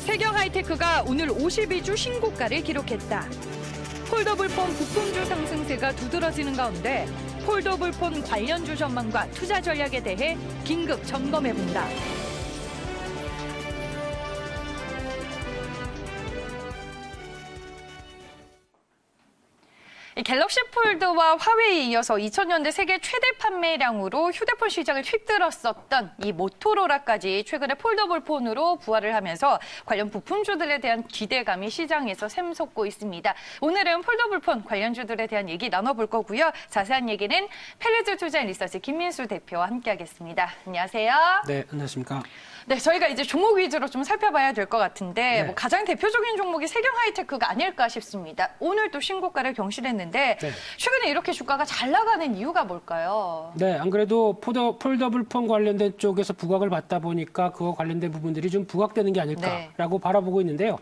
세경 하이테크가 오늘 52주 신고가를 기록했다. 폴더블폰 부품주 상승세가 두드러지는 가운데 폴더블폰 관련주 전망과 투자 전략에 대해 긴급 점검해본다. 갤럭시 폴드와 화웨이에 이어서 2000년대 세계 최대 판매량으로 휴대폰 시장을 휩들었었던 이 모토로라까지 최근에 폴더블폰으로 부활을 하면서 관련 부품주들에 대한 기대감이 시장에서 샘솟고 있습니다. 오늘은 폴더블폰 관련주들에 대한 얘기 나눠볼 거고요. 자세한 얘기는 펠리즈 투자 리서치 김민수 대표와 함께하겠습니다. 안녕하세요. 네, 안녕하십니까. 네, 저희가 이제 종목 위주로 좀 살펴봐야 될 것 같은데 네. 가장 대표적인 종목이 세경 하이테크가 아닐까 싶습니다. 오늘 또 신고가를 경신했는데 네. 최근에 이렇게 주가가 잘 나가는 이유가 뭘까요? 네, 안 그래도 폴더블폰 관련된 쪽에서 부각을 받다 보니까 그와 관련된 부분들이 좀 부각되는 게 아닐까라고 바라보고 있는데요.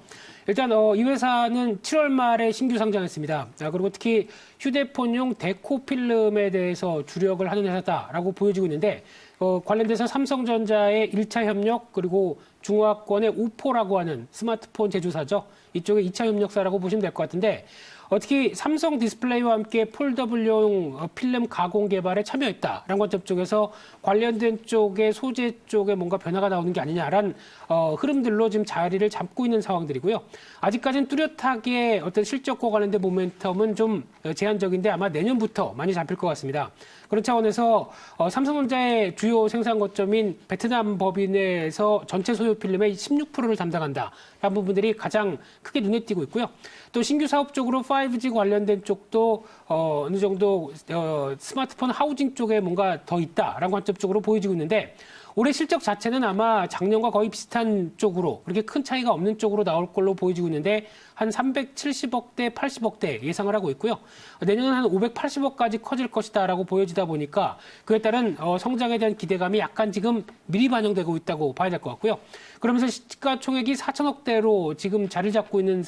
일단 이 회사는 7월 말에 신규 상장했습니다. 그리고 특히 휴대폰용 데코 필름에 대해서 주력을 하는 회사다라고 보여지고 있는데 관련돼서 삼성전자의 1차 협력 그리고 중화권의 오포라고 하는 스마트폰 제조사죠. 이쪽의 2차 협력사라고 보시면 될 것 같은데 특히 삼성 디스플레이와 함께 폴더블용 필름 가공 개발에 참여했다라는 관점 쪽에서 관련된 쪽의 소재 쪽에 뭔가 변화가 나오는 게 아니냐라는 흐름들로 지금 자리를 잡고 있는 상황들이고요. 아직까지는 뚜렷하게 어떤 실적과 관련된 모멘텀은 좀 제한적인데 아마 내년부터 많이 잡힐 것 같습니다. 그런 차원에서 삼성전자의 주요 생산 거점인 베트남 법인에서 전체 소요 필름의 16%를 담당한다라는 부분들이 가장 크게 눈에 띄고 있고요. 또 신규 사업 쪽으로 5G 관련된 쪽도 어느 정도 스마트폰 하우징 쪽에 뭔가 더 있다라는 관점 쪽으로 보여지고 있는데 올해 실적 자체는 아마 작년과 거의 비슷한 쪽으로 그렇게 큰 차이가 없는 쪽으로 나올 걸로 보여지고 있는데 한 370억대, 80억대 예상을 하고 있고요. 내년은 한 580억까지 커질 것이다라고 보여지다 보니까 그에 따른 성장에 대한 기대감이 약간 지금 미리 반영되고 있다고 봐야 될 것 같고요. 그러면서 시가총액이 4천억대로 지금 자리를 잡고 있는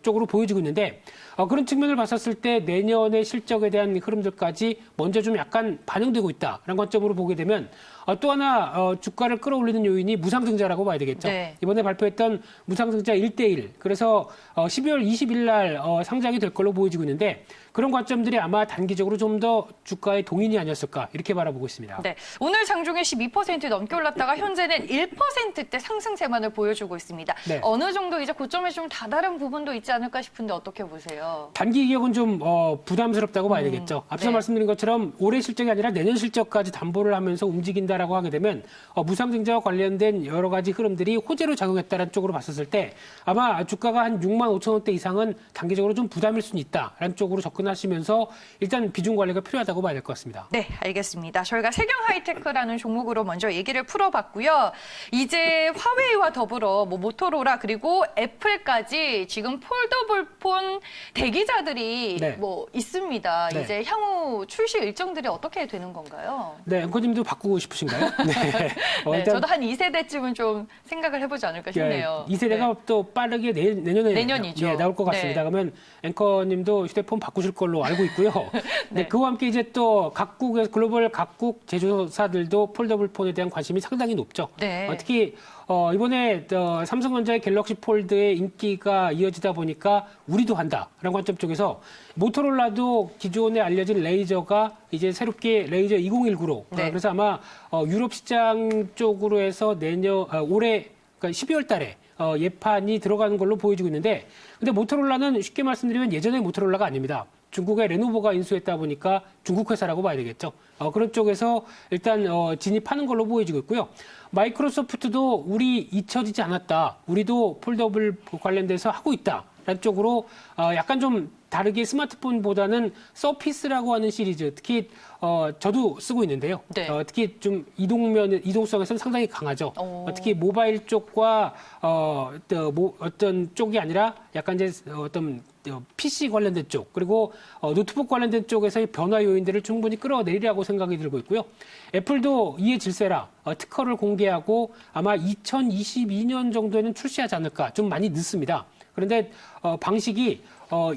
쪽으로 보여지고 있는데 그런 측면을 봤었을 때 내년의 실적에 대한 흐름들까지 먼저 좀 약간 반영되고 있다라는 관점으로 보게 되면 또 하나 주가를 끌어올리는 요인이 무상증자라고 봐야 되겠죠. 네. 이번에 발표했던 무상증자 1대1 그래서 12월 20일 날 상장이 될 걸로 보여지고 있는데 그런 관점들이 아마 단기적으로 좀 더 주가의 동인이 아니었을까 이렇게 바라보고 있습니다. 네, 오늘 장중에 12% 넘게 올랐다가 현재는 1%대 상승세만을 보여주고 있습니다. 네. 어느 정도 이제 고점에 좀 다다른 부분도 있지 않을까 싶은데 어떻게 보세요? 단기 이격은 좀 부담스럽다고 봐야 되겠죠. 앞서 네. 말씀드린 것처럼 올해 실적이 아니라 내년 실적까지 담보를 하면서 움직인다라고 하게 되면 무상증자와 관련된 여러 가지 흐름들이 호재로 작용했다는 쪽으로 봤었을 때 아마 주가가 한 6만 5천 원대 이상은 단기적으로 좀 부담일 수는 있다라는 쪽으로 접근하시면서 일단 비중 관리가 필요하다고 봐야 될 것 같습니다. 네, 알겠습니다. 저희가 세경 하이테크라는 종목으로 먼저 얘기를 풀어봤고요. 이제 화웨이와 더불어 모토로라 그리고 애플까지 지금 폴더블폰 대기자들이 네. 있습니다. 네. 이제 향후 출시 일정들이 어떻게 되는 건가요? 네, 앵커님도 바꾸고 싶으신가요? 네. 네, 일단 저도 한 2세대쯤은 좀 생각을 해보지 않을까 싶네요. 2세대가 또 빠르게 내년에 내년이죠. 나올 것 같습니다. 네. 그러면 앵커님도 휴대폰 바꾸실 걸로 알고 있고요. 네. 그와 함께 이제 또 각국의 글로벌 각국 제조사들도 폴더블폰에 대한 관심이 상당히 높죠. 네. 특히 이번에 삼성전자의 갤럭시 폴드의 인기가 이어지다 보니까 우리도 한다라는 관점 쪽에서 모토로라도 기존에 알려진 레이저가 이제 새롭게 레이저 2019로 네. 그래서 아마 유럽 시장 쪽으로 해서 올해 그러니까 12월 달에 예판이 들어가는 걸로 보여지고 있는데 근데 모토로라는 쉽게 말씀드리면 예전의 모토로라가 아닙니다. 중국의 레노버가 인수했다 보니까 중국 회사라고 봐야 되겠죠. 그런 쪽에서 일단 진입하는 걸로 보여지고 있고요. 마이크로소프트도 우리 잊혀지지 않았다. 우리도 폴더블 관련돼서 하고 있다. 라는 쪽으로 약간 좀 다르게 스마트폰보다는 서피스라고 하는 시리즈, 특히 저도 쓰고 있는데요. 네. 특히 좀 이동성에서는 상당히 강하죠. 특히 모바일 쪽과 어떤 쪽이 아니라 약간 이제 어떤 PC 관련된 쪽 그리고 노트북 관련된 쪽에서의 변화 요인들을 충분히 끌어내리라고 생각이 들고 있고요. 애플도 이에 질세라 특허를 공개하고 아마 2022년 정도에는 출시하지 않을까 좀 많이 늦습니다. 그런데 방식이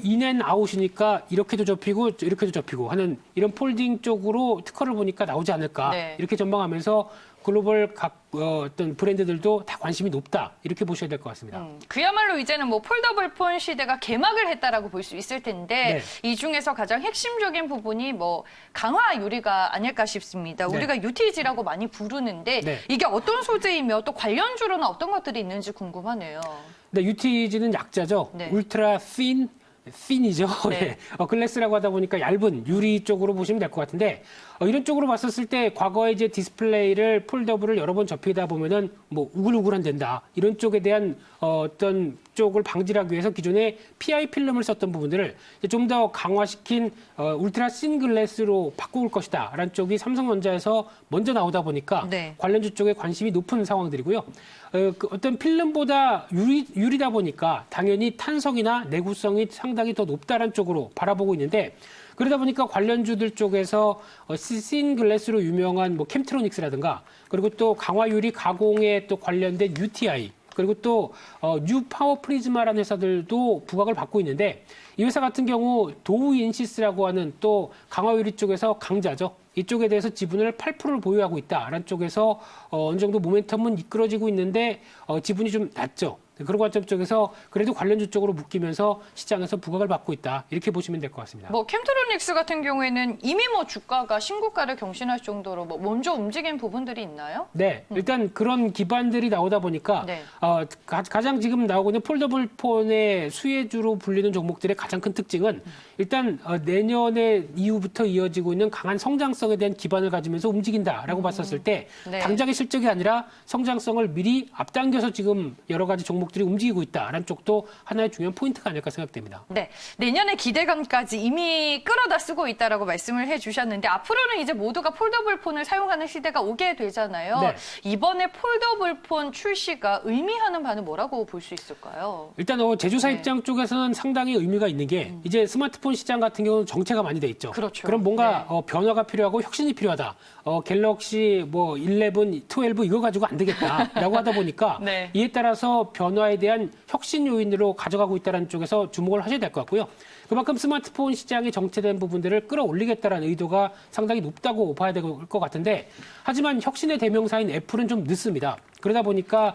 인앤 아웃이니까 이렇게도 접히고 이렇게도 접히고 하는 이런 폴딩 쪽으로 특허를 보니까 나오지 않을까 네. 이렇게 전망하면서 글로벌 각 어떤 브랜드들도 다 관심이 높다 이렇게 보셔야 될 것 같습니다. 그야말로 이제는 뭐 폴더블폰 시대가 개막을 했다라고 볼 수 있을 텐데 이 중에서 가장 핵심적인 부분이 뭐 강화 유리가 아닐까 싶습니다. 우리가 UTG라고 많이 부르는데 이게 어떤 소재이며 또 관련주로는 어떤 것들이 있는지 궁금하네요. 네, UTG는 약자죠. 울트라 핀이죠. 네. 글래스라고 하다 보니까 얇은 유리 쪽으로 보시면 될 것 같은데 이런 쪽으로 봤었을 때 과거에 이제 디스플레이를 폴더블을 여러 번 접히다 보면은 뭐 우글우글한 된다 이런 쪽에 대한 어떤 쪽을 방지하기 위해서 기존에 PI 필름을 썼던 부분들을 좀 더 강화시킨 울트라 씬 글래스로 바꿀 것이다라는 쪽이 삼성전자에서 먼저 나오다 보니까 관련주 쪽에 관심이 높은 상황들이고요. 어떤 필름보다 유리다 보니까 당연히 탄성이나 내구성이 상당히 더 높다는 쪽으로 바라보고 있는데 그러다 보니까 관련주들 쪽에서 씬 글래스로 유명한 뭐 캠트로닉스라든가 그리고 또 강화 유리 가공에 또 관련된 UTI 그리고 또 뉴 파워 프리즈마라는 회사들도 부각을 받고 있는데 이 회사 같은 경우 도우 인시스라고 하는 또 강화 유리 쪽에서 강자죠. 이쪽에 대해서 지분을 8%를 보유하고 있다라는 쪽에서 어느 정도 모멘텀은 이끌어지고 있는데 지분이 좀 낮죠. 그런 관점 쪽에서 그래도 관련주 쪽으로 묶이면서 시장에서 부각을 받고 있다. 이렇게 보시면 될 것 같습니다. 뭐 캠트로닉스 같은 경우에는 이미 뭐 주가가 신고가를 경신할 정도로 뭐 먼저 움직인 부분들이 있나요? 네, 일단 그런 기반들이 나오다 보니까 가장 지금 나오고 있는 폴더블 폰의 수혜주로 불리는 종목들의 가장 큰 특징은 일단 내년에 이후부터 이어지고 있는 강한 성장성에 대한 기반을 가지면서 움직인다라고 봤었을 때 당장의 실적이 아니라 성장성을 미리 앞당겨서 지금 여러 가지 종목들이 움직이고 있다라는 쪽도 하나의 중요한 포인트가 아닐까 생각됩니다. 네, 내년의 기대감까지 이미 끌어다 쓰고 있다라고 말씀을 해주셨는데 앞으로는 이제 모두가 폴더블 폰을 사용하는 시대가 오게 되잖아요. 이번에 폴더블 폰 출시가 의미하는 바는 뭐라고 볼 수 있을까요? 일단 제조사 입장 쪽에서는 상당히 의미가 있는 게 이제 스마트폰 시장 같은 경우는 정체가 많이 돼 있죠. 그럼 뭔가 변화가 필요하고 혁신이 필요하다. 갤럭시 뭐 11, 12 이거 가지고 안 되겠다라고 하다 보니까 이에 따라서 변화에 대한 혁신 요인으로 가져가고 있다는 쪽에서 주목을 하셔야 될 것 같고요. 그만큼 스마트폰 시장이 정체된 부분들을 끌어올리겠다는 의도가 상당히 높다고 봐야 될 것 같은데 하지만 혁신의 대명사인 애플은 좀 늦습니다. 그러다 보니까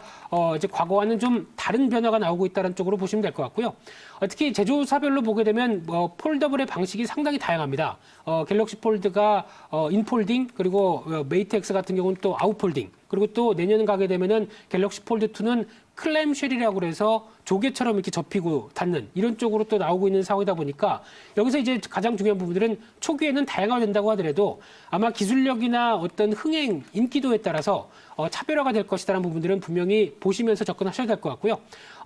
이제 과거와는 좀 다른 변화가 나오고 있다는 쪽으로 보시면 될 것 같고요. 특히 제조사별로 보게 되면 폴더블의 방식이 상당히 다양합니다. 갤럭시 폴드가 인폴딩 그리고 메이트 X 같은 경우는 또 아웃폴딩 그리고 또 내년 가게 되면은 갤럭시 폴드 2는 클램쉘이라고 그래서 조개처럼 이렇게 접히고 닫는 이런 쪽으로 또 나오고 있는 상황이다 보니까 여기서 이제 가장 중요한 부분들은 초기에는 다양화된다고 하더라도 아마 기술력이나 어떤 흥행, 인기도에 따라서 차별화가 될 것이라는 부분들은 분명히 보시면서 접근하셔야 될 것 같고요.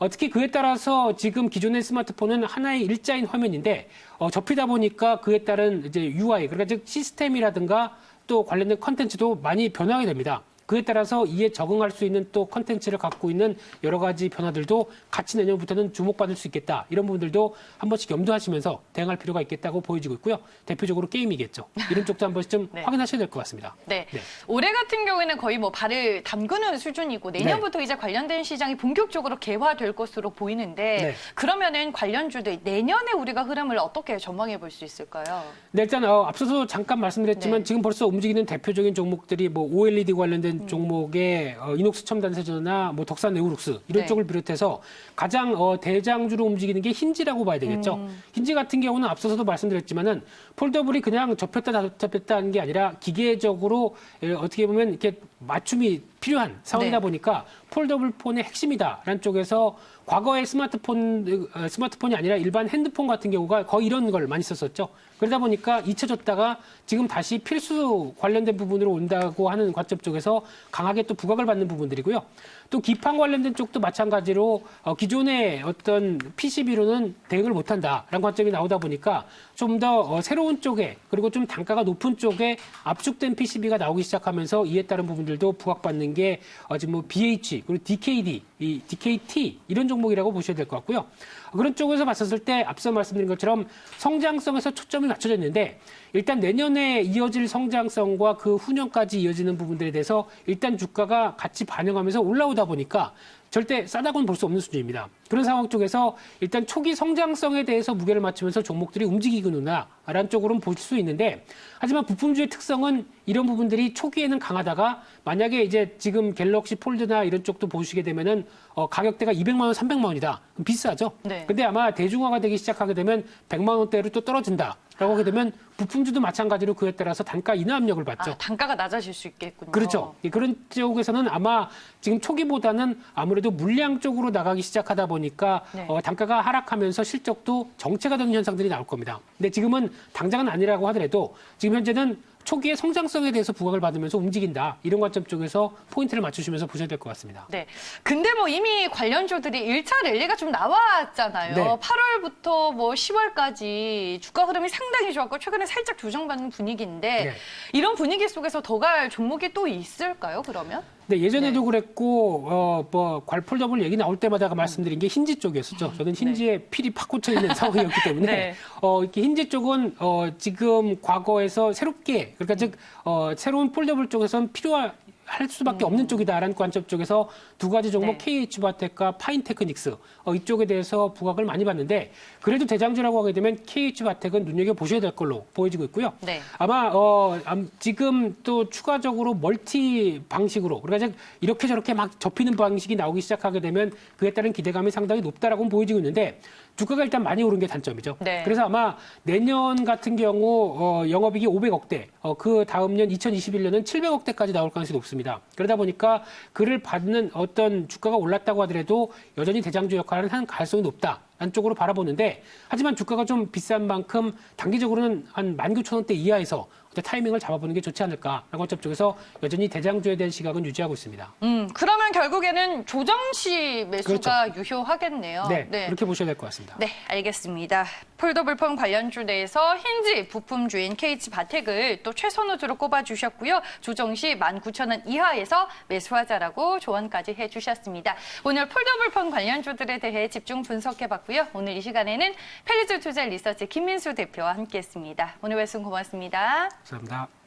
특히 그에 따라서 지금 기존의 스마트폰은 하나의 일자인 화면인데 접히다 보니까 그에 따른 이제 UI, 그러니까 즉 시스템이라든가 또 관련된 컨텐츠도 많이 변화하게 됩니다. 그에 따라서 이에 적응할 수 있는 또 컨텐츠를 갖고 있는 여러 가지 변화들도 같이 내년부터는 주목받을 수 있겠다. 이런 부분들도 한 번씩 염두하시면서 대응할 필요가 있겠다고 보여지고 있고요. 대표적으로 게임이겠죠. 이런 쪽도 한 번씩 좀 확인하셔야 될 것 같습니다. 올해 같은 경우에는 거의 뭐 발을 담그는 수준이고 내년부터 이제 관련된 시장이 본격적으로 개화될 것으로 보이는데 그러면은 관련주들 내년에 우리가 흐름을 어떻게 전망해 볼 수 있을까요? 일단 앞서서 잠깐 말씀드렸지만 지금 벌써 움직이는 대표적인 종목들이 뭐 OLED 관련된 종목의 이녹스 첨단세제나 뭐 덕산 네오룩스 이런 쪽을 비롯해서 가장 대장주로 움직이는 게 힌지라고 봐야 되겠죠. 힌지 같은 경우는 앞서서도 말씀드렸지만은 폴더블이 그냥 접혔다 접혔다 하는 게 아니라 기계적으로 어떻게 보면 이렇게 맞춤이 필요한 상황이다 보니까 폴더블 폰의 핵심이다라는 쪽에서 과거의 스마트폰이 아니라 일반 핸드폰 같은 경우가 거의 이런 걸 많이 썼었죠. 그러다 보니까 잊혀졌다가 지금 다시 필수 관련된 부분으로 온다고 하는 관점 쪽에서 강하게 또 부각을 받는 부분들이고요. 또 기판 관련된 쪽도 마찬가지로 기존의 어떤 PCB로는 대응을 못한다라는 관점이 나오다 보니까 좀 더 새로운 쪽에 그리고 좀 단가가 높은 쪽에 압축된 PCB가 나오기 시작하면서 이에 따른 부분들도 부각받는 게 지금 뭐 BH 그리고 DKD, DKT 이런 종목이라고 보셔야 될 것 같고요. 그런 쪽에서 봤었을 때 앞서 말씀드린 것처럼 성장성에서 초점이 맞춰져 있는데 일단 내년에 이어질 성장성과 그 후년까지 이어지는 부분들에 대해서 일단 주가가 같이 반영하면서 올라오다 보니까 절대 싸다고는 볼 수 없는 수준입니다. 그런 상황 쪽에서 일단 초기 성장성에 대해서 무게를 맞추면서 종목들이 움직이구나라는 쪽으로는 볼 수 있는데, 하지만 부품주의 특성은 이런 부분들이 초기에는 강하다가 만약에 이제 지금 갤럭시 폴드나 이런 쪽도 보시게 되면은 가격대가 200만 원, 300만 원이다. 그럼 비싸죠. 네. 근데 아마 대중화가 되기 시작하게 되면 100만 원대로 또 떨어진다라고 하게 되면 부품주도 마찬가지로 그에 따라서 단가 인하 압력을 받죠. 아, 단가가 낮아질 수 있겠군요. 그렇죠. 그런 쪽에서는 아마 지금 초기보다는 아무래도 물량 쪽으로 나가기 시작하다 보니까 네. 단가가 하락하면서 실적도 정체가 되는 현상들이 나올 겁니다. 근데 지금은 당장은 아니라고 하더라도 지금 현재는 초기의 성장성에 대해서 부각을 받으면서 움직인다. 이런 관점 쪽에서 포인트를 맞추시면서 보셔야 될 것 같습니다. 네. 근데 뭐 이미 관련주들이 1차 랠리가 좀 나왔잖아요. 네. 8월부터 뭐 10월까지 주가 흐름이 상당히 좋았고 최근에 살짝 조정받는 분위기인데 네. 이런 분위기 속에서 더 갈 종목이 또 있을까요, 그러면? 네, 예전에도 네. 그랬고, 괄폴더블 얘기 나올 때마다 말씀드린 게 힌지 쪽이었었죠. 저는 힌지에 필이 팍 꽂혀 있는 상황이었기 때문에, 네. 이렇게 힌지 쪽은, 지금 과거에서 새롭게, 그러니까 즉, 새로운 폴더블 쪽에서는 할 수밖에 없는 쪽이다라는 관점 쪽에서 두 가지 종목 네. KH바텍과 파인테크닉스 이쪽에 대해서 부각을 많이 받는데 그래도 대장주라고 하게 되면 KH바텍은 눈여겨보셔야 될 걸로 보여지고 있고요. 네. 아마 지금 또 추가적으로 멀티 방식으로 그러니까 즉 이렇게 저렇게 막 접히는 방식이 나오기 시작하게 되면 그에 따른 기대감이 상당히 높다라고 보여지고 있는데 주가가 일단 많이 오른 게 단점이죠. 네. 그래서 아마 내년 같은 경우 영업이익이 500억대, 그 다음 년 2021년은 700억대까지 나올 가능성이 높습니다. 그러다 보니까 그를 받는 어떤 주가가 올랐다고 하더라도 여전히 대장주 역할을 한 가능성이 높다. 안쪽으로 바라보는데 하지만 주가가 좀 비싼 만큼 단기적으로는 한 19,000원대 이하에서 타이밍을 잡아보는 게 좋지 않을까라는 관점 쪽에서 여전히 대장주에 대한 시각은 유지하고 있습니다. 그러면 결국에는 조정시 매수가 유효하겠네요. 네, 그렇게 보셔야 될 것 같습니다. 네, 알겠습니다. 폴더블폰 관련주 내에서 힌지 부품주인 KH바텍을 또 최선호주로 꼽아주셨고요. 조정 시 19,000원 이하에서 매수하자라고 조언까지 해주셨습니다. 오늘 폴더블폰 관련주들에 대해 집중 분석해봤고요. 오늘 이 시간에는 펠리즈 투자 리서치 김민수 대표와 함께했습니다. 오늘 말씀 고맙습니다. 감사합니다.